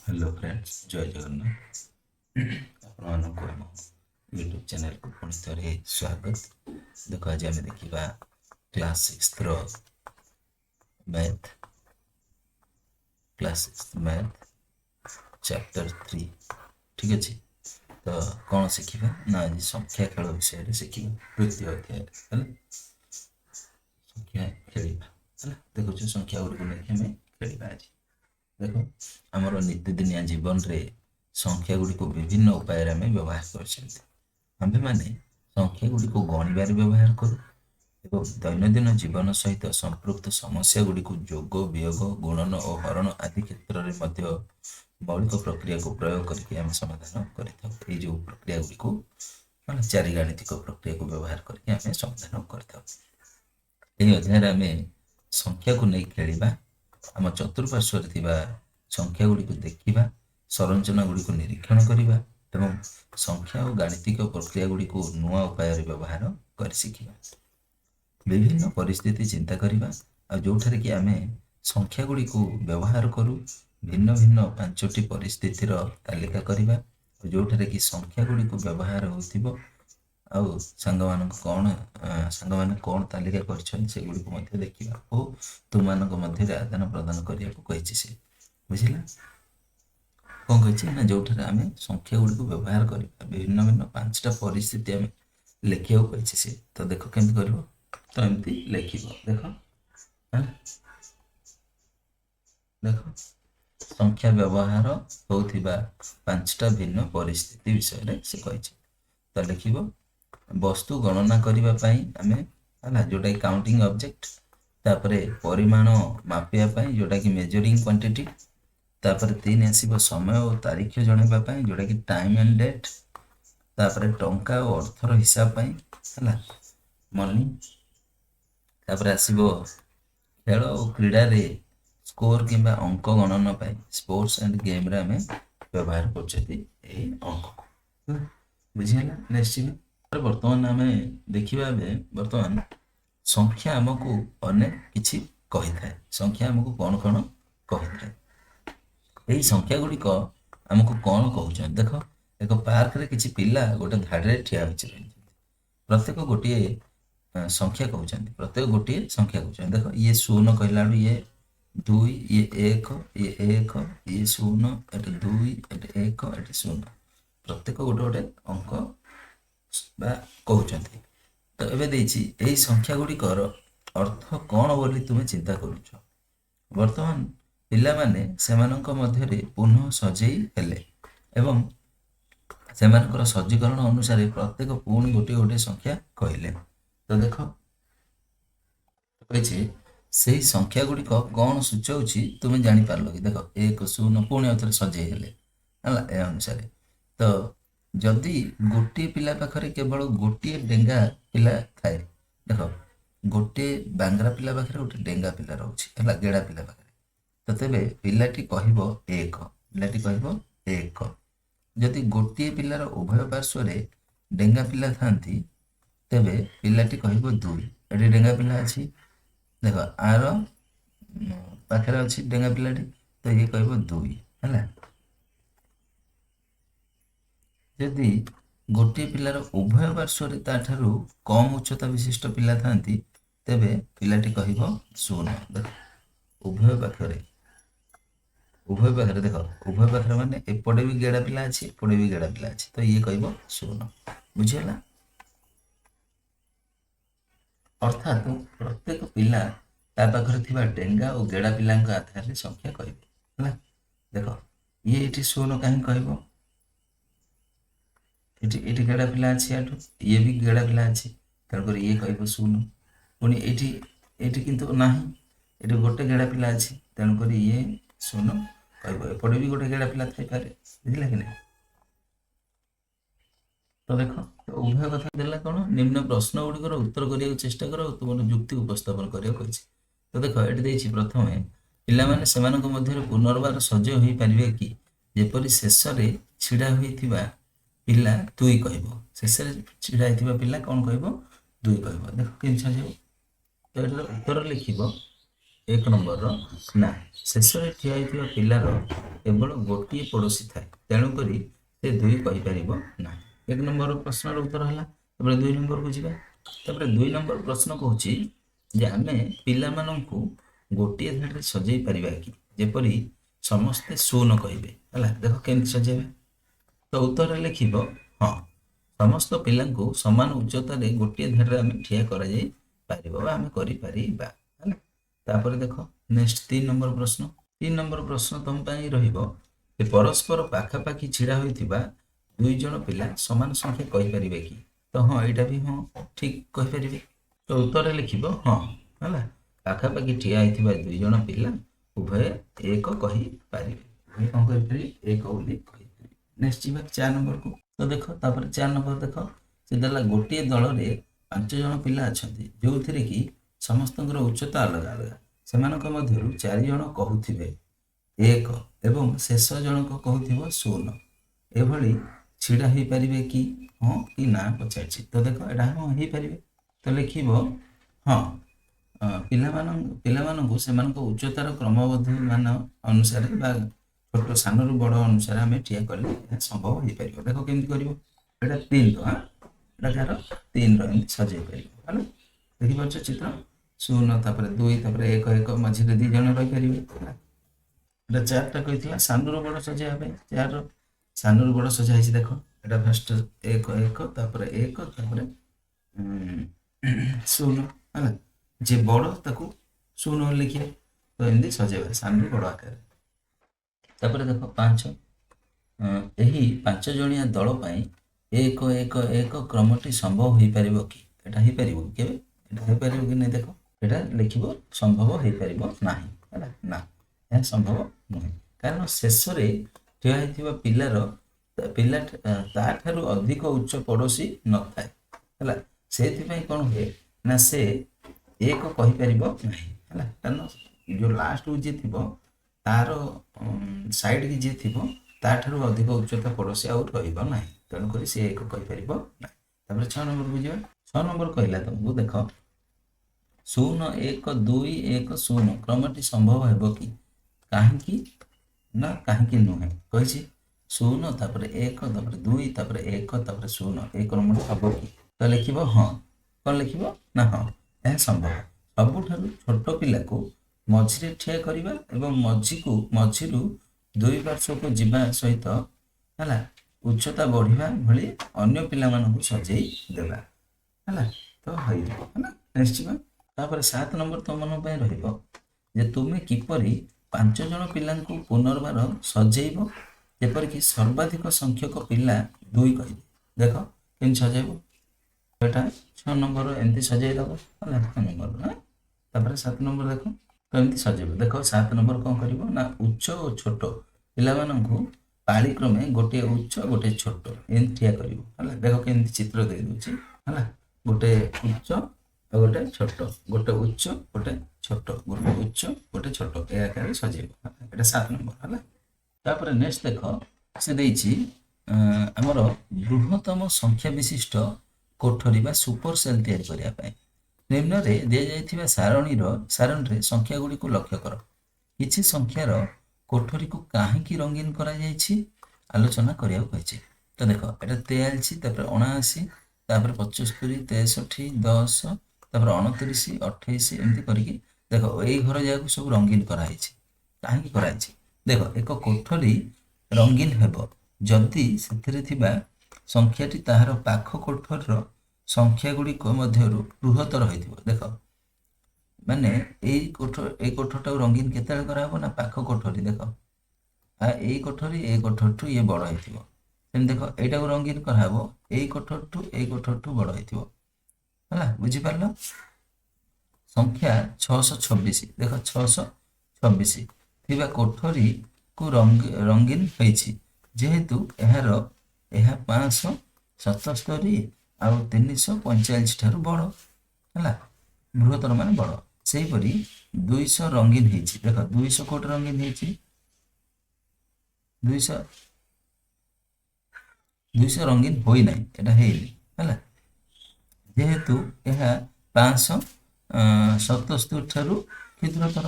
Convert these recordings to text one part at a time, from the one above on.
Hello friends, जय जगन्नाथ। आपको आम यूट्यूब चैनल को पुणी थे स्वागत। देख आज आम देखा क्लास 6 मैथ मैथ चैप्टर 3। ठीक अच्छे, तो कौन शिखा ना आज संख्या खेल विषय शिखा तृतीय अध्याय संख्या खेल देखु संख्या गुड़ी लेकिन आम खेल आज देख आमर नितिदिनिया जीवन रे संख्या गुड़ी को विभिन्न उपाय आम व्यवहार कर मैंने संख्या गुड़ी को गणिबार व्यवहार करूँ एवं दैनंदिन जीवन सहित संपृक्त समस्या गुड़ी को जोग वियोग गुणन और हरण आदि क्षेत्र में मौलिक प्रक्रिया को प्रयोग करके आम समाधान कर जो प्रक्रिया गुड़ी को मान चारि गाणितिक प्रक्रिया को व्यवहार करके आम समाधान कर अध्याय आम संख्या को नहीं खेलिबा आम चतुर्पार्श्व संख्या गुड़ी को देखा संरचना गुड़ी को निरीक्षण करवा एवं संख्या और गाणितिक प्रक्रिया गुड़ी को नुआ उपाय व्यवहार कर शिखा विभिन्न परिस्थिति चिंता करवा जो कि आम संख्या गुड़ी को व्यवहार करूँ भिन्न भिन्न 5टी परिस्थितिर तालिका करवा जो कि संख्या गुड़ी को व्यवहार हो सांग मैंने कौन तालिका कर देखा और तुम मध्य आदान प्रदान करने को कही से बुझला कौन कही ना जो आम संख्या गुड़ी को व्यवहार करवा भिन्न भिन्न 5टा परिस्थिति आम लिखा कही से तो देख केमती कर तो एमती लिख देख देख संख्या व्यवहार होता 5टा भिन्न परिस्थिति विषय से कही तो लिख वस्तु गणना करने आम जोटा काउंटिंग ऑब्जेक्ट तापर परिमाण मापिया जोटा कि मेजरिंग क्वांटिटी तापर 3 आसब समय और तारीख जनवाई जोटा कि टाइम एंड डेट तापर टंका और अर्थर हिसाब है मनी तापर आसब खेल और क्रीडा रे स्कोर कि अंक गणना स्पोर्ट्स एंड गेम रे आम व्यवहार कर बुझीगला निश्चित बर्तमान आम देखा बर्तमान संख्या आमको अनेक किछि कही थाए संख्या आमको कौन कौन कही थाए यही संख्या गुड़िक आमको कौन कहते देख एक पार्क रे किछि पिला गोटे धाड़ी ठिया होछि प्रत्येक गोटे संख्या कहते प्रत्येक गोटे संख्या कहते देख ये 0 कहला ये 2 ये 1 ये 1 ये 0 एट 2 एट 1 एट 0 प्रत्येक गोटे गोटे अंक कहते तो एवं यही संख्या गुड़िकर अर्थ कौन बोली तुम्हें चिंता करुच वर्तमान पिला माने सेमानंक मध्यरे पुनः सजेई हेले एवं सेमानकर सज्जीकरण अनुसार प्रत्येक पुणी गोटे गोटे संख्या कहले तो देख कही से संख्या गुड़िक कौन सूचाऊँ तुम्हें जापार कि देख 1 0 पुणी आउ थे सजे हेले ए अनुसार तो जदि गोटे पिला पाखरे केवल गोटे डेंगा पिला थाए देख गोटे बांग्रा पिला पाखरे गोटे डेंगा पिला रोचे है गेड़ा पिला पाखरे तो तेरे पिलाटी कह 1 पिलाटी कह 1 जदि गोटे पिलार उभय पार्श्व डेंगा पिला था तेरे पिलाटी कह 2 ये डेंगा पिला अच्छी देख आर पाखे अच्छी डेंगा पिलाटी तो ये कह 2 है यदि गोटे पिलार उभय पार्श्व कम उच्चता विशिष्ट पिला था तेरे पिलाटी कह 0 देख उभय पाखे देख उभय पाखे माने एपटे भी गेड़ा पिला अच्छी एपटे भी गेड़ा पिला अच्छी तो ये कह 0 बुझीगला अर्थात प्रत्येक पिला ता पाखरे थिबा डेंगा और गेड़ा पिला आधार में संख्या कह देख ये 0 कहीं कह ये गेड़ा पिला अच्छी ये भी गेड़ा पिला अच्छी तेणुक ये कह 0 पुणी ये किंतु ना ये गोटे गेड़ा पिला अच्छी तेणुक ये 0 कह एपटे भी गोटे गेड़ा पिला थी पारे बुझे कि नहीं तो देख तो उभय कथा देला कौन निम्न प्रश्न गुड़िकर उत्तर करने चेष्टा कर तुम युक्ति उपस्थापन करने तो देख ये प्रथम पिला माने सेमानक मध्य पुनर्बार सजय हो पारे कि जेपरी शेष में छिड़ा होइथिबा पिला 2 कह शेष छिड़ा होइथिबा पिला कौन कह 2 कह देख केन छाजो तो उत्तर लिखिबो एक नंबर ना शेषରେ ଠିଆ ହୋଇଥିବା ପିଲାର କେବଳ ଗୋଟିଏ ପଡ଼ୋଶୀ ଥାଏ ତେଣୁକରି ସେ ଦୁଇ କହିପାରିବ ନାହିଁ। ଏକ ନମ୍ବର ପ୍ରଶ୍ନର ଉତ୍ତର ହେଲା। ତାପରେ 2 ନମ୍ବରକୁ ଯିବା। ତାପରେ 2 ନମ୍ବର ପ୍ରଶ୍ନ କହୁଛି ଯେ ଆମେ ପିଲାମାନଙ୍କୁ ଗୋଟିଏ ଧାଡ଼ିରେ ସଜେଇ ପାରିବା କି ଯେପରି ସମସ୍ତେ ଶୂନ କହିବେ ହେଲା। ଦେଖ କେମିତି ସଜେଇବା। ତ ଉତ୍ତରରେ ଲେଖିବ ହଁ ସମସ୍ତ ପିଲାଙ୍କୁ ସମାନ ଉଚ୍ଚତାରେ ଗୋଟିଏ ଧାଡ଼ିରେ ଆମେ ଠିଆ କରାଯାଇ ପାରିବ ବା ଆମେ କରିପାରିବା ହେଲା। ତାପରେ ଦେଖ ନେକ୍ସଟ 3 ନମ୍ବର ପ୍ରଶ୍ନ। 3 ନମ୍ବର ପ୍ରଶ୍ନ ତମ ପାଇଁ ରହିବ ଯେ ପରସ୍ପର ପାଖାପାଖି ଛିଡ଼ା ହୋଇଥିବା 2 ଜଣ ପିଲା ସମାନ ସଂଖ୍ୟା କହିପାରିବେ କି? ତ ହଁ ଏଇଟା ବି ହଁ ଠିକ କହିପାରିବେ। ତ ଉତ୍ତରରେ ଲେଖିବ ହଁ ହେଲା। ପାଖାପାଖି ଠିଆ ହୋଇଥିବା 2 ଜଣ ପିଲା ଉଭୟ ଏକ କହିପାରିବେ। ଉଭୟ କ'ଣ କହିପାରିବେ? ଏକ ବୋଲି କହିପାରିବେ। ନେକ୍ସଟ ଯିବା 4 ନମ୍ବରକୁ। ତ ଦେଖ ତାପରେ 4 ନମ୍ବର ଦେଖ ସେ ଦେଲା ଗୋଟିଏ ଦଳରେ 5 ଜଣ ପିଲା ଅଛନ୍ତି ଯେଉଁଥିରେ କି ସମସ୍ତଙ୍କର ଉଚ୍ଚତା ଅଲଗା ଅଲଗା। ସେମାନଙ୍କ ମଧ୍ୟରୁ 4 ଜଣ କହୁଥିବେ 1 ଏବଂ ଶେଷ ଜଣକ କହୁଥିବ 0 ଏଭଳି ଛିଡ଼ା ହୋଇପାରିବେ କି? ହଁ କି ନା ପଚାରିଛି। ତ ଦେଖ ଏଇଟା ହଁ ହେଇପାରିବେ। ତ ଲେଖିବ ହଁ ପିଲାମାନଙ୍କୁ ସେମାନଙ୍କ ଉଚ୍ଚତାର କ୍ରମବର୍ଦ୍ଧମାନ ଅନୁସାରେ ବା ଛୋଟ ସାନରୁ ବଡ଼ ଅନୁସାରେ ଆମେ ଠିଆ କଲେ ଏହା ସମ୍ଭବ ହେଇପାରିବ। ଦେଖ କେମିତି କରିବ। ଏଇଟା 3 ଏଇଟା ଯାହାର 3 ଏମିତି ସଜେଇ ପାରିବ ହେଲା। ଦେଖିପାରୁଛ ଚିତ୍ର 0 ତାପରେ 2 ତାପରେ 1 ମଝିରେ 2 ଜଣ ରହିପାରିବେ ହେଲା। ଏଇଟା 4ଟା କହିଥିଲା ସାନରୁ ବଡ଼ ସଜେଇବା ପାଇଁ। 4ର ସାନରୁ ବଡ଼ ସଜା ହେଇଛି। ଦେଖ ଏଇଟା ଫାଷ୍ଟ 1 ତାପରେ 1 ତାପରେ 0 ହେଲା। ଯେ ବଡ଼ ତାକୁ 0 ଲେଖିବେ। ତ ଏମିତି ସଜେଇବା ସାନରୁ ବଡ଼ ଆକାରରେ। ତାପରେ ଦେଖ 5 ଏହି 5 ଜଣିଆ ଦଳ ପାଇଁ 1-1-1 କ୍ରମଟି ସମ୍ଭବ ହୋଇପାରିବ କି? ଏଇଟା ହେଇପାରିବ କି କେବେ? ଏଇଟା ହେଇପାରିବ କି ନାହିଁ ଦେଖ ଏଇଟା ଲେଖିବ ସମ୍ଭବ ହେଇପାରିବ ନାହିଁ ହେଲା। ନା ଏହା ସମ୍ଭବ ନୁହେଁ କାରଣ ଶେଷରେ ଠିଆ ହୋଇଥିବା ପିଲା ତାଠାରୁ ଅଧିକ ଉଚ୍ଚ ପଡ଼ୋଶୀ ନଥାଏ ହେଲା। ସେଇଥିପାଇଁ କ'ଣ ହୁଏ ନା ସେ 1 କହିପାରିବ ନାହିଁ ହେଲା। କାରଣ ଯେଉଁ ଲାଷ୍ଟକୁ ଯିଏ ଥିବ ତାର ସାଇଡ୍କି ଯିଏ ଥିବ ତାଠାରୁ ଅଧିକ ଉଚ୍ଚତା ପଡ଼ୋଶୀ ଆଉ ରହିବ ନାହିଁ ତେଣୁକରି ସେ 1 କହିପାରିବ ନାହିଁ। ତାପରେ 6 ନମ୍ବରକୁ ଯିବା। 6 ନମ୍ବର କହିଲା ତମକୁ ଦେଖ 0-1-2-1-0 କ୍ରମଟି ସମ୍ଭବ ହେବ କି? କାହିଁକି ନା କାହିଁକି ନୁହେଁ କହିଛି। 0 ତାପରେ 1 ତାପରେ 2 ତାପରେ 1 ତାପରେ 0 এই କ୍ରମଟି ହେବ କି? ତ ଲେଖିବ ହଁ। କ'ଣ ଲେଖିବ ନା ହଁ ଏହା ସମ୍ଭବ। ସବୁଠାରୁ ଛୋଟ ପିଲାକୁ ମଝିରେ ଠିଆ କରିବା ଏବଂ ମଝିରୁ 2 ପାର୍ଶ୍ୱକୁ ଯିବା ସହିତ ହେଲା ଉଚ୍ଚତା ବଢ଼ିବା ଭଳି ଅନ୍ୟ ପିଲାମାନଙ୍କୁ ସଜେଇ ଦେବା ହେଲା। ତ ହେଇଯିବ ହେଲା। ନେକ୍ସଟ ଯିବା। ତାପରେ 7 ନମ୍ବର ତମମାନଙ୍କ ପାଇଁ ରହିବ ଯେ ତୁମେ କିପରି 5 ଜଣ ପିଲାଙ୍କୁ ପୁନର୍ବାର ସଜେଇବ ଯେପରିକି ସର୍ବାଧିକ ସଂଖ୍ୟକ ପିଲା 2 କହିବେ। ଦେଖ କେମିତି ସଜେଇବ। ଏଇଟା 6 ନମ୍ବର ଏମିତି ସଜେଇ ଦେବ ହେଲା। 6 ନମ୍ବର ତାପରେ 7 ନମ୍ବର ଦେଖ କେମିତି ସଜେଇବ। ଦେଖ 7 ନମ୍ବର କ'ଣ କରିବ ନା ଉଚ୍ଚ ଓ ଛୋଟ ପିଲାମାନଙ୍କୁ ପାଳି କ୍ରମେ ଗୋଟିଏ ଉଚ୍ଚ ଗୋଟିଏ ଛୋଟ ଏମିତି ଠିଆ କରିବ ହେଲା। ଦେଖ କେମିତି ଚିତ୍ର ଦେଇଦେଉଛି ହେଲା। ଗୋଟେ ଉଚ୍ଚ ଆଉ ଗୋଟେ ଛୋଟ, ଗୋଟେ ଉଚ୍ଚ ଗୋଟେ ଛୋଟ, ଗୋଟେ ଉଚ୍ଚ ଗୋଟେ ଛୋଟ ଏ ଆକାରରେ ସଜେଇବ। ଏଇଟା 7 ନମ୍ବର ହେଲା। ତାପରେ ନେକ୍ସଟ ଦେଖ ସେ ଦେଇଛି ଆମର ବୃହତ୍ତମ ସଂଖ୍ୟା ବିଶିଷ୍ଟ କୋଠରୀ ବା ସୁପର ସେଲ୍ ତିଆରି କରିବା ପାଇଁ ନିମ୍ନରେ ଦିଆଯାଇଥିବା ସାରଣୀରେ ସଂଖ୍ୟା ଗୁଡ଼ିକୁ ଲକ୍ଷ୍ୟ କର। କିଛି ସଂଖ୍ୟାର କୋଠରୀକୁ କାହିଁକି ରଙ୍ଗୀନ କରାଯାଇଛି ଆଲୋଚନା କରିବାକୁ କହିଛି। ତ ଦେଖ ଏଇଟା 43 ତାପରେ 79 ତାପରେ 75 63 10 ତାପରେ 29 28 ଏମିତି କରିକି ଦେଖ ଏଇ ଘର ଯାକୁ ସବୁ ରଙ୍ଗୀନ କରାହେଇଛି। କାହିଁକି କରାହେଇଛି ଦେଖ ଏକ କୋଠରୀ ରଙ୍ଗୀନ ହେବ ଯଦି ସେଥିରେ ଥିବା ସଂଖ୍ୟାଟି ତାହାର ପାଖ କୋଠରୀର ସଂଖ୍ୟା ଗୁଡ଼ିକ ମଧ୍ୟରୁ ବୃହତ୍ତର ହୋଇଥିବ। ଦେଖ ମାନେ ଏଇ କୋଠରୀଟାକୁ ରଙ୍ଗୀନ କେତେବେଳେ କରାହେବ ନା ପାଖ କୋଠରୀ ଦେଖ ଏଇ କୋଠରୀଠୁ ଇଏ ବଡ଼ ହେଇଥିବ। ସେମିତି ଦେଖ ଏଇଟାକୁ ରଙ୍ଗୀନ କରାହେବ ଏଇ କୋଠରୀଠୁ ବଡ଼ ହେଇଥିବ ହେଲା। ବୁଝିପାରିଲ। ସଂଖ୍ୟା 626 ଦେଖ 626 ଥିବା କୋଠରୀକୁ ରଙ୍ଗୀନ ହୋଇଛି ଯେହେତୁ ଏହା 577 ଆଉ 345 ଠାରୁ ବଡ଼ ହେଲା। ବୃହତ୍ତର ମାନେ ବଡ଼। ସେହିପରି 200 ରଙ୍ଗୀନ ହେଇଛି। ଦେଖ 200 କୋଉଠି ରଙ୍ଗୀନ ହେଇଛି 200 ରଙ୍ଗୀନ ହୋଇନାହିଁ ଏଟା ହେଇନି ହେଲା। ଯେହେତୁ ଏହା 577 ଠାରୁ ক্ষুদ্রতর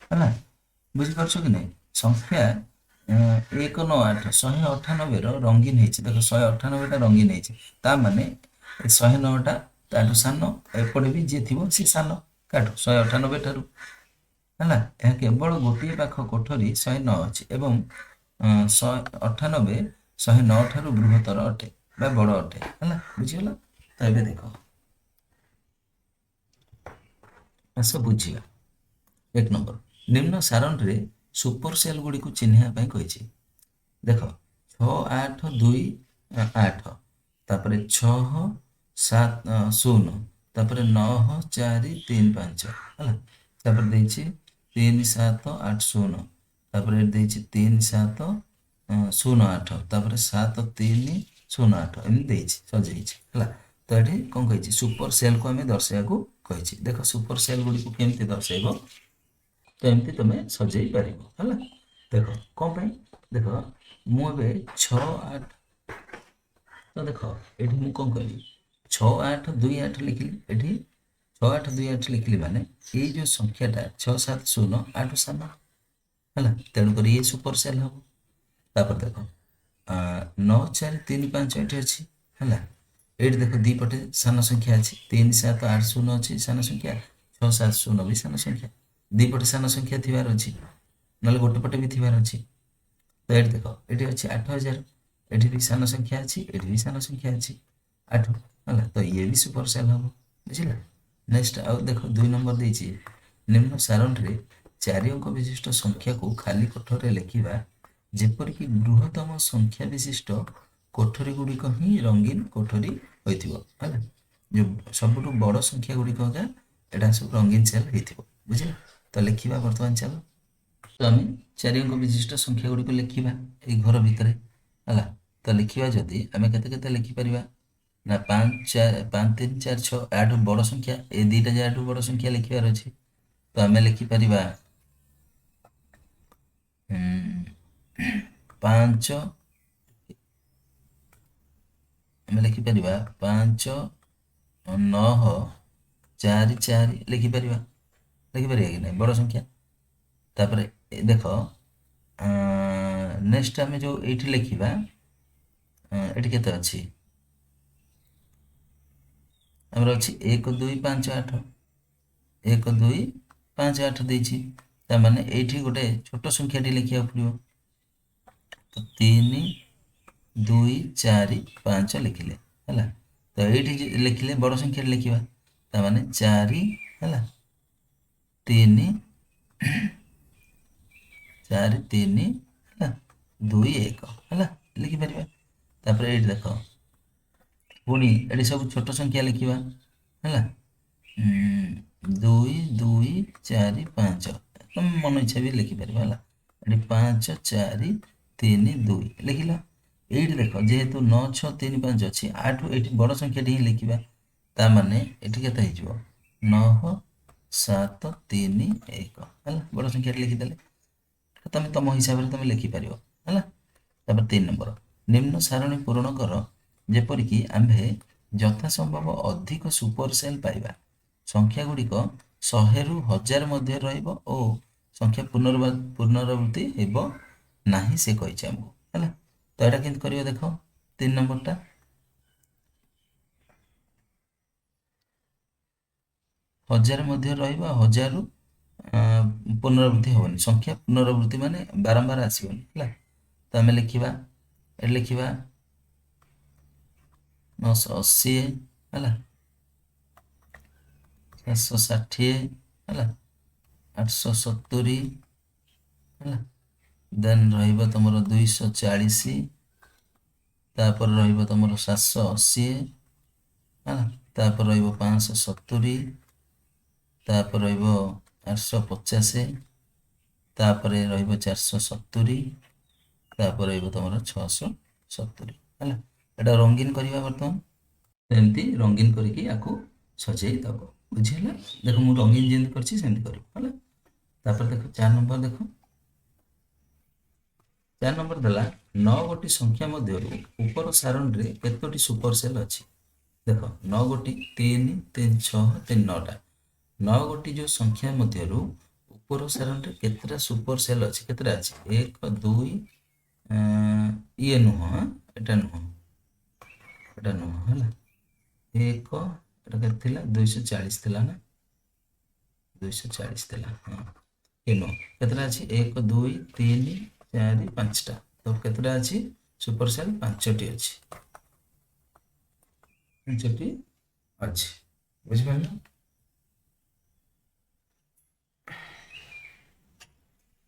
ହେଲା ବୁଝିପାରୁଛ କି ନାହିଁ ସଂଖ୍ୟା 198 198 ର ରଙ୍ଗୀନ ହେଇଛି ଦେଖ 198ଟା ରଙ୍ଗୀନ ହେଇଛି ତା ମାନେ 109ଟା ତାଠୁ ସାନ ଏପଟେ ବି ଯିଏ ଥିବ ସେ ସାନ କାଠୁ 198 ଠାରୁ ହେଲା ଏହା କେବଳ ଗୋଟିଏ ପାଖ କୋଠରୀ 109 ଅଛି ଏବଂ 198 109 ଠାରୁ ବୃହତ୍ତର ଅଟେ ବା ବଡ଼ ଅଟେ ହେଲା ବୁଝିଗଲା ତ ଏବେ ଦେଖ ଆସ ବୁଝିବା 1 ନମ୍ବର ନିମ୍ନ ସାରଣୀରେ ସୁପର ସେଲ୍ ଗୁଡ଼ିକୁ ଚିହ୍ନିବା ପାଇଁ କହିଛି ଦେଖ 6 8 2 8 ତାପରେ 6 7 0 ତାପରେ 9 4 3 5 ହେଲା ତାପରେ ଦେଇଛି 3 7 8 0 ତାପରେ ଦେଇଛି 3 7 0 8 ତାପରେ 7 3 0 8 ଏମିତି ଦେଇଛି ସଜେଇଛି ହେଲା ତ ଏଠି କ'ଣ କହିଛି ସୁପର ସେଲ୍କୁ ଆମେ ଦର୍ଶାଇବାକୁ କହିଛି ଦେଖ ସୁପର ସେଲ୍ ଗୁଡ଼ିକୁ କେମିତି ଦର୍ଶାଇବ ତ ଏମିତି ତମେ ସଜେଇ ପାରିବ ହେଲା ଦେଖ କ'ଣ ପାଇଁ ଦେଖ ମୁଁ ଏବେ 6 8 ତ ଦେଖ ଏଠି ମୁଁ କ'ଣ କହିଲି 6 8 2 8 ଲେଖିଲି ଏଠି 6 8 2 8 ଲେଖିଲି ମାନେ ଏଇ ଯେଉଁ ସଂଖ୍ୟାଟା 6 7 0 8 ସାନ ହେଲା ତେଣୁକରି ଇଏ ସୁପର ସେଲ୍ ହେବ ତାପରେ ଦେଖ 9 4 3 5 ଏଠି ଅଛି ହେଲା ଏଇଠି ଦେଖ ଦି ପଟେ ସାନ ସଂଖ୍ୟା ଅଛି 3 7 8 0 ଅଛି ସାନ ସଂଖ୍ୟା 6 7 0 ବି ସାନ ସଂଖ୍ୟା ଦି ପଟେ ସାନ ସଂଖ୍ୟା ଥିବାର ଅଛି ନହେଲେ ଗୋଟେ ପଟେ ବି ଥିବାର ଅଛି ତ ଏଠି ଦେଖ ଏଠି ଅଛି 8000 ଏଠି ବି ସାନ ସଂଖ୍ୟା ଅଛି ଏଠି ବି ସାନ ସଂଖ୍ୟା ଅଛି 8 ହେଲା ତ ଇଏ ବି ସୁପର ସେଲ୍ ହେବ ବୁଝିଲା ନେକ୍ସଟ ଆଉ ଦେଖ 2 ନମ୍ବର ଦେଇଛି ନିମ୍ନ ସାରଣୀରେ 4 ଅଙ୍କ ବିଶିଷ୍ଟ ସଂଖ୍ୟାକୁ ଖାଲି କୋଠରୀରେ ଲେଖିବା ଯେପରିକି ବୃହତ୍ତମ ସଂଖ୍ୟା ବିଶିଷ୍ଟ କୋଠରୀ ଗୁଡ଼ିକ ହିଁ ରଙ୍ଗୀନ କୋଠରୀ ହୋଇଥିବ ହେଲା ଯେଉଁ ସବୁଠୁ ବଡ଼ ସଂଖ୍ୟା ଗୁଡ଼ିକ ହେଲା ଏଇଟା ସବୁ ରଙ୍ଗୀନ ସେଲ୍ ହେଇଥିବ ବୁଝିଲା ତ ଲେଖିବା ବର୍ତ୍ତମାନ ଚାଲ ତ ଆମେ 4 ଅଙ୍କ ବିଶିଷ୍ଟ ସଂଖ୍ୟା ଗୁଡ଼ିକୁ ଲେଖିବା ଏଇ ଘର ଭିତରେ ହେଲା ତ ଲେଖିବା ଯଦି ଆମେ କେତେ କେତେ ଲେଖିପାରିବା ନା 5 3 4 6 ଆଠୁ ବଡ଼ ସଂଖ୍ୟା ଏ ଦୁଇଟା ଯାହାଠୁ ବଡ଼ ସଂଖ୍ୟା ଲେଖିବାର ଅଛି ତ ଆମେ ଲେଖିପାରିବା 5 ଆମେ ଲେଖିପାରିବା 5 9 4 4 ଲେଖିପାରିବା କି ନାହିଁ ବଡ଼ ସଂଖ୍ୟା ତାପରେ ଦେଖ ନେକ୍ସଟ ଆମେ ଯେଉଁ ଏଇଠି ଲେଖିବା ଏଠି କେତେ ଅଛି ଆମର ଅଛି 1 2 5 8 1 2 5 8 ଦେଇଛି ତାମାନେ ଏଇଠି ଗୋଟେ ଛୋଟ ସଂଖ୍ୟାଟି ଲେଖିବାକୁ ପଡ଼ିବ ତ 3 2 4 5 ଲେଖିଲେ ହେଲା ତ ଏଇଠି ଲେଖିଲେ ବଡ଼ ସଂଖ୍ୟାରେ ଲେଖିବା ତାମାନେ 4 ହେଲା 3 4 3 ହେଲା 2 1 ହେଲା ଲେଖିପାରିବା ତାପରେ ଏଇଠି ଦେଖ ପୁଣି ଏଠି ସବୁ ଛୋଟ ସଂଖ୍ୟା ଲେଖିବା ହେଲା 2 2 4 5 ତମେ ମନ ଇଚ୍ଛା ବି ଲେଖିପାରିବ ହେଲା ଏଠି 5 4 3 2 ଲେଖିଲ ଏଇଠି ଦେଖ ଯେହେତୁ 9 6 3 5 ଅଛି 8 ଏଠି ବଡ଼ ସଂଖ୍ୟାଟି ହିଁ ଲେଖିବା ତା ମାନେ ଏଠି କେତେ ହେଇଯିବ 9 7 3 1 ହେଲା ବଡ଼ ସଂଖ୍ୟାଟି ଲେଖିଦେଲେ ତମେ ତମ ହିସାବରେ ତମେ ଲେଖିପାରିବ ହେଲା ତାପରେ 3 ନମ୍ବର ନିମ୍ନ ସାରଣୀ ପୂରଣ କର ଯେପରିକି ଆମ୍ଭେ ଯଥାସମ୍ଭବ ଅଧିକ ସୁପର ସେଲ୍ ପାଇବା ସଂଖ୍ୟା ଗୁଡ଼ିକ 100ରୁ 1000 ମଧ୍ୟରେ ରହିବ ଓ ସଂଖ୍ୟା ପୁନରାବୃତ୍ତି ହେବ ନାହିଁ ସେ କହିଛି ଆମକୁ ହେଲା ତ ଏଇଟା କେମିତି କରିବ ଦେଖ 3 ନମ୍ବରଟା 1000 ମଧ୍ୟରେ ରହିବ 1000ରୁ ପୁନରାବୃତ୍ତି ହେବନି ସଂଖ୍ୟା ପୁନରାବୃତ୍ତି ମାନେ ବାରମ୍ବାର ଆସିବନି ହେଲା ତ ଆମେ ଲେଖିବା ଏଠି ଲେଖିବା 980 ହେଲା 760 ହେଲା 870 ହେଲା ଦେନ୍ ରହିବ ତମର 240 ତାପରେ ରହିବ ତମର 780 ହେଲା ତାପରେ ରହିବ 570 ତାପରେ ରହିବ 850 ତାପରେ ରହିବ 470 ତାପରେ ରହିବ ତମର 670 ହେଲା ଏଟା ରଙ୍ଗୀନ କରିବା ବର୍ତ୍ତମାନ ଏମିତି ରଙ୍ଗୀନ କରିକି ଆକୁ ସଜେଇ ଦବ ବୁଝିହେଲା ଦେଖ ମୁଁ ରଙ୍ଗୀନ ଯେମିତି କରିଛି ସେମିତି କରିବ ହେଲା ତାପରେ ଦେଖ 4 ନମ୍ବର ଦେଖ 4 ନମ୍ବର ଦେଲା 9 ଗୋଟି ସଂଖ୍ୟା ମଧ୍ୟରୁ ଉପର ସାରଣୀରେ କେତୋଟି ସୁପର ସେଲ୍ ଅଛି ଦେଖ 9 ଗୋଟି 3 3 6 3 9ଟା 9 ଗୋଟି ଯେଉଁ ସଂଖ୍ୟା ମଧ୍ୟରୁ ଉପର ସାରଣୀରେ କେତେଟା ସୁपर ସେଲ୍ ଅଛି? କେତେଟା ଅଛି? 1 2 ଇଏ ନୁହଁ, ଏଟା ନୁହଁ, ଏଟା ନୁହଁ ହେଲା। 1 ଏଟା କେତେ ଥିଲା? 240 ଥିଲା ନା? 240 ଥିଲା, ହଁ। ଇଏ ନୁହଁ, କେତେଟା ଅଛି? 1 2 3 4 5ଟା। ତ କେତେଟା ଅଛି ସୁपर ସେଲ୍? 5ଟି ଅଛି, 5ଟି ଅଛି। ବୁଝିପାରିଲ?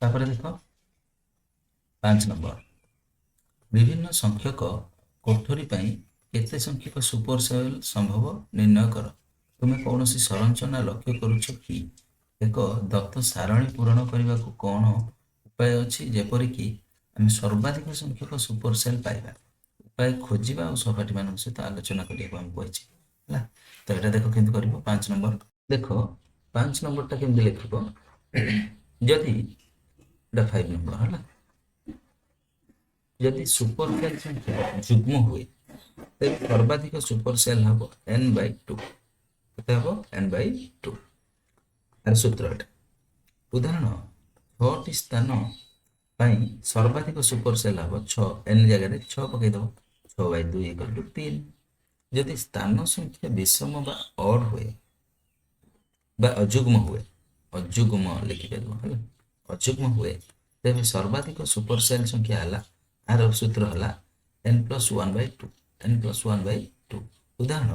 ତାପରେ ଦେଖ 5 ନମ୍ବର, ବିଭିନ୍ନ ସଂଖ୍ୟକ କୋଠରୀ ପାଇଁ କେତେ ସଂଖ୍ୟକ ସୁପର ସେଲ୍ ସମ୍ଭବ ନିର୍ଣ୍ଣୟ କର। ତୁମେ କୌଣସି ସଂରଚନା ଲକ୍ଷ୍ୟ କରୁଛ କି? ଏକ ଦତ୍ତ ସାରଣୀ ପୂରଣ କରିବାକୁ କ'ଣ ଉପାୟ ଅଛି, ଯେପରିକି ଆମେ ସର୍ବାଧିକ ସଂଖ୍ୟକ ସୁପର ସେଲ୍ ପାଇବା? ଉପାୟ ଖୋଜିବା ଆଉ ସହପାଠୀମାନଙ୍କ ସହିତ ଆଲୋଚନା କରିବାକୁ ଆମକୁ କହିଛି ହେଲା। ତ ଏଇଟା ଦେଖ କେମିତି କରିବ। 5 ନମ୍ବର ଦେଖ, 5 ନମ୍ବରଟା କେମିତି ଲେଖିବ? ଯଦି ଏଇଟା 5 ନମ୍ବର ହେଲା, ଯଦି ସୁପର ସେଲ୍ ସଂଖ୍ୟା ଯୁଗ୍ମ ହୁଏ ତେବେ ସର୍ବାଧିକ ସୁପର ସେଲ୍ ହେବ n/2। କେତେ ହେବ? n/2। ଆର ସୂତ୍ର ଏଟା। ଉଦାହରଣ 6ଟି ସ୍ଥାନ ପାଇଁ ସର୍ବାଧିକ ସୁପର ସେଲ୍ ହେବ 6, n ଜାଗାରେ 6 ପକେଇଦେବ, 6/2 = 3। ଯଦି ସ୍ଥାନ ସଂଖ୍ୟା ବିଷମ ବା ଅଡ୍ ହୁଏ ବା ଅଯୁଗ୍ମ ହୁଏ, ଅଯୁଗ୍ମ ଲେଖିପାରିବ ହେଲା, ଅଯୁଗ୍ମ ହୁଏ, ତେବେ ସର୍ବାଧିକ ସୁପର ସେଲ୍ ସଂଖ୍ୟା ହେଲା, ଆର ସୂତ୍ର ହେଲା n+1/2, n+1/2। ଉଦାହରଣ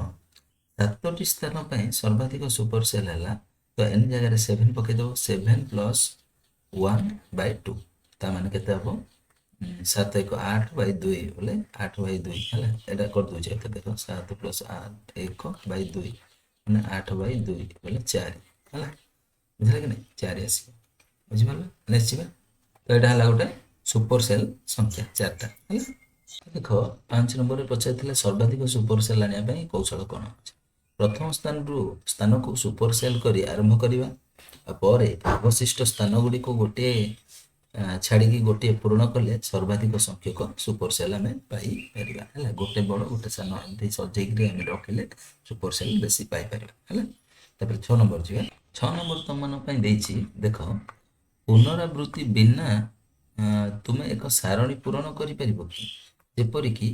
7ଟି ସ୍ଥାନ ପାଇଁ ସର୍ବାଧିକ ସୁପର ସେଲ୍ ହେଲା, ତ n ଜାଗାରେ 7 ପକେଇଦେବ, 7 + 1/2। ତା ମାନେ କେତେ ହେବ? 7 1 8/2 ବୋଲେ 8/2 ହେଲା। ଏଇଟା କରିଦେଉଛି ଏତେ ଦେଖ, 7 + 8 1/2 ମାନେ 8/2 ବୋଲେ 4 ହେଲା। ବୁଝିଲେ କି ନାହିଁ? 4 ଆସିବ। ବୁଝିପାରିଲ? ନେକ୍ସଟ ଯିବା। ତ ଏଇଟା ହେଲା ଗୋଟେ ସୁପର ସେଲ୍ ସଂଖ୍ୟା 4ଟା ହେଲା। ଦେଖ 5 ନମ୍ବରରେ ପଚାରିଥିଲେ ସର୍ବାଧିକ ସୁପର ସେଲ୍ ଆଣିବା ପାଇଁ କୌଶଳ କ'ଣ ଅଛି? ପ୍ରଥମ ସ୍ଥାନକୁ ସୁପର ସେଲ୍ କରି ଆରମ୍ଭ କରିବା, ପରେ ଅବଶିଷ୍ଟ ସ୍ଥାନ ଗୁଡ଼ିକୁ ଗୋଟିଏ ଛାଡ଼ିକି ଗୋଟିଏ ପୂରଣ କଲେ ସର୍ବାଧିକ ସଂଖ୍ୟକ ସୁପର ସେଲ୍ ଆମେ ପାଇପାରିବା ହେଲା। ଗୋଟେ ବଡ଼ ଗୋଟେ ସାନ ଏମିତି ସଜେଇକିରି ଆମେ ରଖିଲେ ସୁପର ସେଲ୍ ବେଶୀ ପାଇପାରିବା ହେଲା। ତାପରେ 6 ନମ୍ବର ଯିବା। 6 ନମ୍ବର ତମମାନଙ୍କ ପାଇଁ ଦେଇଛି, ଦେଖ ପୁନରାବୃତ୍ତି ବିନା ତୁମେ ଏକ ସାରଣୀ ପୂରଣ କରିପାରିବ କି, ଯେପରିକି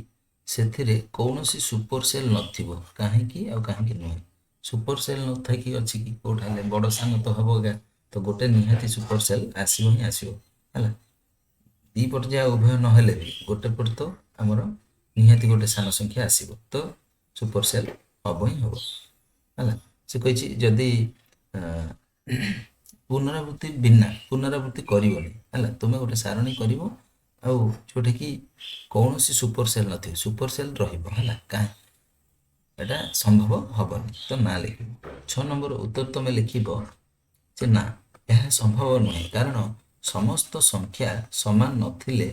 ସେଥିରେ କୌଣସି ସୁପର ସେଲ୍ ନଥିବ? କାହିଁକି ଆଉ କାହିଁକି ନୁହେଁ? ସୁପର ସେଲ୍ ନଥାଇକି ଅଛି କି? କୋଉଟା ହେଲେ ବଡ଼ ସାନ ତ ହବ ଗା, ତ ଗୋଟେ ନିହାତି ସୁପର ସେଲ୍ ଆସିବ ହିଁ ଆସିବ ହେଲା। ଦି ପଟେ ଯାହା ଉଭୟ ନହେଲେ ବି ଗୋଟେ ପଟେ ତ ଆମର ନିହାତି ଗୋଟେ ସାନ ସଂଖ୍ୟା ଆସିବ, ତ ସୁପର ସେଲ୍ ହବ ହିଁ ହବ ହେଲା। ସେ କହିଛି ଯଦି ପୁନରାବୃତ୍ତି କରିବନି ହେଲା, ତୁମେ ଗୋଟେ ସାରଣୀ କରିବ ଆଉ ଯୋଉଟାକି କୌଣସି ସୁପର ସେଲ୍ ନଥିବ, ସୁପର ସେଲ୍ ରହିବ ହେଲା, କାହିଁ ଏଟା ସମ୍ଭବ ହବନି, ତ ନା ଲେଖିବ। 6 ନମ୍ବର ଉତ୍ତର ତମେ ଲେଖିବ ଯେ ନା, ଏହା ସମ୍ଭବ ନୁହେଁ, କାରଣ ସମସ୍ତ ସଂଖ୍ୟା ସମାନ ନଥିବେ।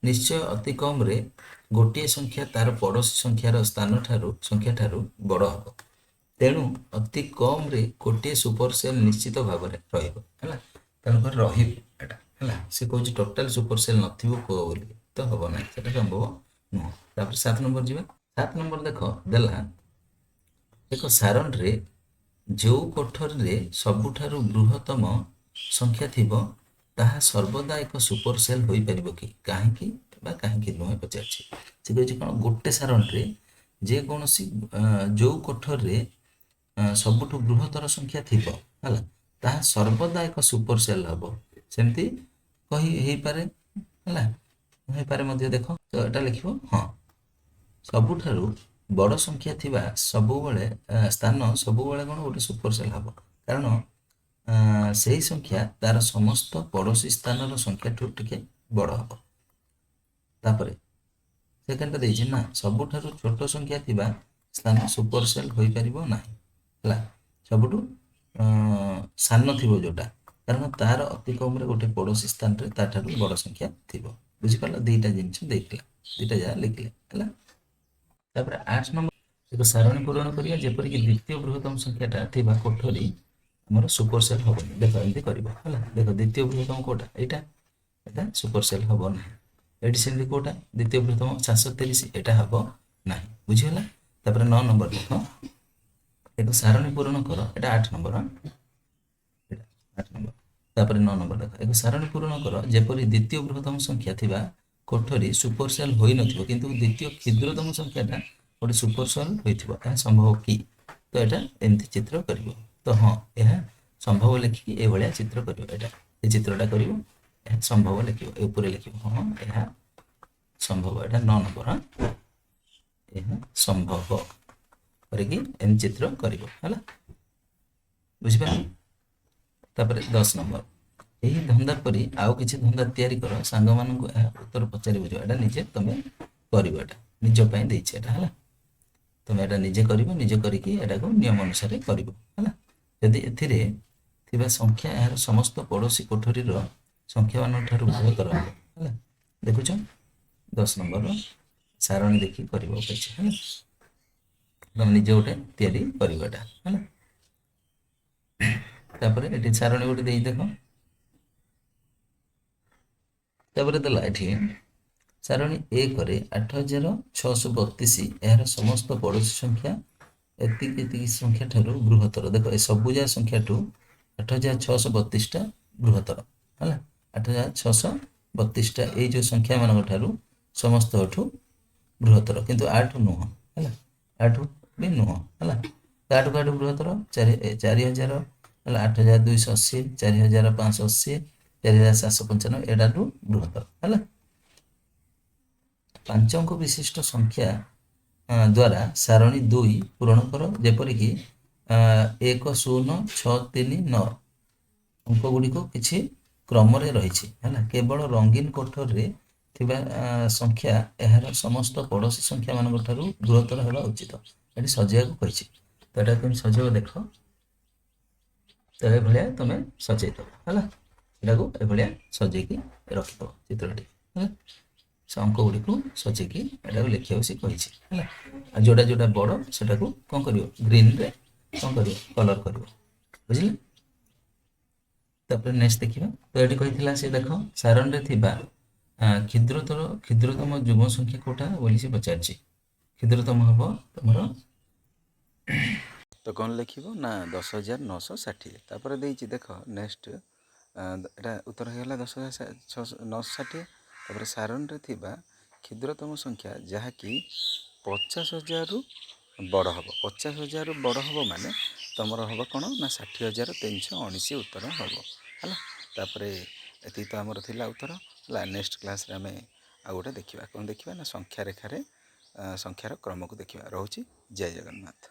ନିଶ୍ଚୟ ଅତି କମରେ ଗୋଟିଏ ସଂଖ୍ୟା ତାର ପଡ଼ୋଶୀ ସଂଖ୍ୟାଠାରୁ ବଡ଼ ହେବ। ତେଣୁ ଅତି କମରେ ଗୋଟିଏ ସୁପର ସେଲ୍ ନିଶ୍ଚିତ ଭାବରେ ରହିବ ହେଲା। ତେଣୁକରି ରହିବ ଏଟା ହେଲା। ସେ କହୁଛି ଟୋଟାଲ ସୁପର ସେଲ୍ ନଥିବ କୁହ ବୋଲି, ତ ହବ ନାହିଁ, ସେଟା ସମ୍ଭବ ନୁହଁ। ତାପରେ 7 ନମ୍ବର ଯିବା। 7 ନମ୍ବର ଦେଖ ଦେଲା, ଏକ ସାରଣୀରେ ଯେଉଁ କୋଠରୀରେ ସବୁଠାରୁ ବୃହତ୍ତମ ସଂଖ୍ୟା ଥିବ ତାହା ସର୍ବଦା ଏକ ସୁପର ସେଲ୍ ହୋଇପାରିବ କି? କାହିଁକି ବା କାହିଁକି ନୁହେଁ ପଚାରିଛି। ସେ କହିଛି କ'ଣ, ଗୋଟେ ସାରଣୀରେ ଯେକୌଣସି ଯେଉଁ କୋଠରୀରେ ସବୁଠୁ ବୃହତ୍ତର ସଂଖ୍ୟା ଥିବ ହେଲା, ତାହା ସର୍ବଦା ଏକ ସୁପର ସେଲ୍ ହେବ। ସେମିତି ହେଇପାରେ ହେଲା, ହେଇପାରେ ମଧ୍ୟ। ଦେଖ ତ ଏଟା ଲେଖିବ, ହଁ, ସବୁଠାରୁ ବଡ଼ ସଂଖ୍ୟା ଥିବା ସ୍ଥାନ ସବୁବେଳେ କ'ଣ ଗୋଟେ ସୁପର ସେଲ୍ ହେବ, କାରଣ ସେହି ସଂଖ୍ୟା ତାର ସମସ୍ତ ପଡ଼ୋଶୀ ସ୍ଥାନର ସଂଖ୍ୟାଠୁ ଟିକେ ବଡ଼ ହେବ। ତାପରେ ସେକେଣ୍ଡଟା ଦେଇଛି ନା, ସବୁଠାରୁ ଛୋଟ ସଂଖ୍ୟା ଥିବା ସ୍ଥାନ ସୁପର ସେଲ୍ ହୋଇପାରିବ ନାହିଁ ହେଲା। ସବୁଠୁ ସାନ ଥିବ ଯୋଉଟା, କାରଣ ତାର ଅତି କମରେ ଗୋଟେ ପଡ଼ୋଶୀ ସ୍ଥାନରେ ତାଠାରୁ ବଡ଼ ସଂଖ୍ୟା ଥିବ। ବୁଝିପାରିଲ? ଦିଟା ଜିନିଷ ଦେଇଥିଲା, ଦିଟା ଯାହା ଲେଖିଲେ ହେଲା। ତାପରେ 8 ନମ୍ବର, ଏକ ସାରଣୀ ପୂରଣ କରିବା ଯେପରିକି ଦ୍ୱିତୀୟ ବୃହତ୍ତମ ସଂଖ୍ୟାଟା ଥିବା କୋଠରୀ ଆମର ସୁପର ସେଲ୍ ହବନି। ଦେଖ ଏମିତି କରିବ ହେଲା। ଦେଖ ଦ୍ୱିତୀୟ ବୃହତ୍ତମ କୋଉଟା? ଏଇଟା ସୁପର ସେଲ୍ ହବ ନାହିଁ। ଏଠି ସେମିତି କୋଉଟା ଦ୍ୱିତୀୟ ବୃହତ୍ତମ 730, ଏଟା ହବ ନାହିଁ। ବୁଝିଗଲା? ତାପରେ 9 ନମ୍ବର ଦେଖ, ଏକ ସାରଣୀ ପୂରଣ କର, ଏଟା 8 ନମ୍ବର। 8 ନମ୍ବର। ତାପରେ 9 ନମ୍ବର ଦେଖ, ଏକ ସାରଣୀ ପୂରଣ କର ଯେପରି ଦ୍ୱିତୀୟ ବୃହତ୍ତମ ସଂଖ୍ୟା ଥିବା କୋଠରୀ ସୁପରସେଲ୍ ହୋଇନଥିବ କିନ୍ତୁ ଦ୍ୱିତୀୟ କ୍ଷୁଦ୍ରତମ ସଂଖ୍ୟାଟା ଗୋଟେ ସୁପରସେଲ୍ ହୋଇଥିବ। ଏହା ସମ୍ଭବ କି? ତ ଏଇଟା ଏମିତି ଚିତ୍ର କରିବ। ତ ହଁ, ଏହା ସମ୍ଭବ ଲେଖିକି ଏଭଳିଆ ଚିତ୍ର କରିବ। ଏଇଟା ଏ ଚିତ୍ରଟା କରିବ, ଏହା ସମ୍ଭବ ଲେଖିବ, ଏ ଉପରେ ଲେଖିବ ହଁ ଏହା ସମ୍ଭବ। ଏଇଟା 9 ନମ୍ବର। ଏହା ସମ୍ଭବ କରିକି ଏମିତି ଚିତ୍ର କରିବ ହେଲା, ବୁଝିପାରିଲ? ତାପରେ 10 ନମ୍ବର, ଏହି ଧନ୍ଦା ପରି ଆଉ କିଛି ଧନ୍ଦା ତିଆରି କର, ସାଙ୍ଗମାନଙ୍କୁ ଏହା ଉତ୍ତର ପଚାରି ବୁଝିବ। ଏଇଟା ନିଜେ ତମେ କରିବ, ଏଇଟା ନିଜ ପାଇଁ ଦେଇଛି ଏଇଟା ହେଲା। ତମେ ଏଇଟା ନିଜେ କରିବ, ନିଜେ କରିକି ଏଟାକୁ ନିୟମ ଅନୁସାରେ କରିବ ହେଲା। ଯଦି ଏଥିରେ ଥିବା ସଂଖ୍ୟା ଏହାର ସମସ୍ତ ପଡ଼ୋଶୀ କୋଠରୀର ସଂଖ୍ୟାମାନଙ୍କ ଠାରୁ ବୃହତ୍ତର ହେବ ହେଲା। ଦେଖୁଛ 10 ନମ୍ବରର ସାରଣୀ ଦେଖି କରିବ କହିଛି ହେଲା। ତମେ ନିଜେ ଗୋଟେ ତିଆରି କରିବ ଏଟା ହେଲା। ତାପରେ ଏଠି ସାରଣୀ ଗୋଟେ ଦେଇ ଦେଖ, ତାପରେ ଦେଲା ଏଠି ସାରଣୀ 1ରେ 8632 ଏହାର ସମସ୍ତ ପଡ଼ୋଶୀ ସଂଖ୍ୟା ଏତିକି ଏତିକି ସଂଖ୍ୟା ଠାରୁ ବୃହତ୍ତର। ଦେଖ ଏ ସବୁଯାକ ସଂଖ୍ୟାଠୁ 8632ଟା ବୃହତ୍ତର ହେଲା। 8632ଟା ଏଇ ଯେଉଁ ସଂଖ୍ୟା ମାନଙ୍କ ଠାରୁ ସମସ୍ତଠୁ ବୃହତ୍ତର, କିନ୍ତୁ ଆଠୁ ନୁହଁ ହେଲା, ଆଠୁ ବି ନୁହଁ ହେଲା। ଆଠୁ କାଠୁ ବୃହତ୍ତର 4000 ହେଲା, 8280, 4580, 4795 ଏଟାଠୁ ବୃହତ୍ତର ହେଲା। 5 ଅଙ୍କ ବିଶିଷ୍ଟ ସଂଖ୍ୟା ଦ୍ୱାରା ସାରଣୀ 2 ପୂରଣ କର ଯେପରିକି 10639 ଅଙ୍କ ଗୁଡ଼ିକ କିଛି କ୍ରମରେ ରହିଛି ହେଲା। କେବଳ ରଙ୍ଗୀନ କୋଠରୀରେ ଥିବା ସଂଖ୍ୟା ଏହାର ସମସ୍ତ ପଡ଼ୋଶୀ ସଂଖ୍ୟା ମାନଙ୍କ ଠାରୁ ବୃହତ୍ତର ହେବା ଉଚିତ। ଏଠି ସଜେଇବାକୁ କହିଛି, ତ ଏଟା କେମିତି ସଜେଇବ ଦେଖ। ତ ଏଭଳିଆ ତମେ ସଜେଇ ଦବ ହେଲା। ଏଟାକୁ ଏଭଳିଆ ସଜେଇକି ରଖିଦବ ଚିତ୍ରଟି ହେଲା। ସେ ଅଙ୍କ ଗୁଡ଼ିକୁ ସଜେଇକି ଏଟାକୁ ଲେଖିବାକୁ ସେ କହିଛି ହେଲା। ଆଉ ଯୋଉଟା ଯୋଉଟା ବଡ଼ ସେଟାକୁ କ'ଣ କରିବ, ଗ୍ରୀନରେ କ'ଣ କରିବ, କଲର କରିବ, ବୁଝିଲେ? ତାପରେ ନେକ୍ସଟ ଦେଖିବା। ତ ଏଠି କହିଥିଲା ସେ ଦେଖ ସାରଣୀରେ ଥିବା କ୍ଷୁଦ୍ରତମ ଯୁଗ୍ମ ସଂଖ୍ୟା କୋଉଟା ବୋଲି ସେ ପଚାରିଛି। କ୍ଷୁଦ୍ରତମ ହବ ତମର, ତ କ'ଣ ଲେଖିବ ନା 10960। ତାପରେ ଦେଇଛି ଦେଖ ନେକ୍ସଟ, ଏଟା ଉତ୍ତର ହେଇଗଲା 10960। ତାପରେ ସାରଣୀରେ ଥିବା କ୍ଷୁଦ୍ରତମ ସଂଖ୍ୟା ଯାହାକି 50,000ରୁ ବଡ଼ ହେବ। 50,000ରୁ ବଡ଼ ହେବ ମାନେ ତମର ହେବ କ'ଣ ନା 60,319 ଉତ୍ତର ହେବ ହେଲା। ତାପରେ ଏତିକି ତ ଆମର ଥିଲା ଉତ୍ତର ହେଲା। ନେକ୍ସଟ କ୍ଲାସରେ ଆମେ ଆଉ ଗୋଟେ ଦେଖିବା, କ'ଣ ଦେଖିବା ନା ସଂଖ୍ୟା ରେଖାରେ ସଂଖ୍ୟାର କ୍ରମକୁ ଦେଖିବା। ରହୁଛି, ଜୟ ଜଗନ୍ନାଥ।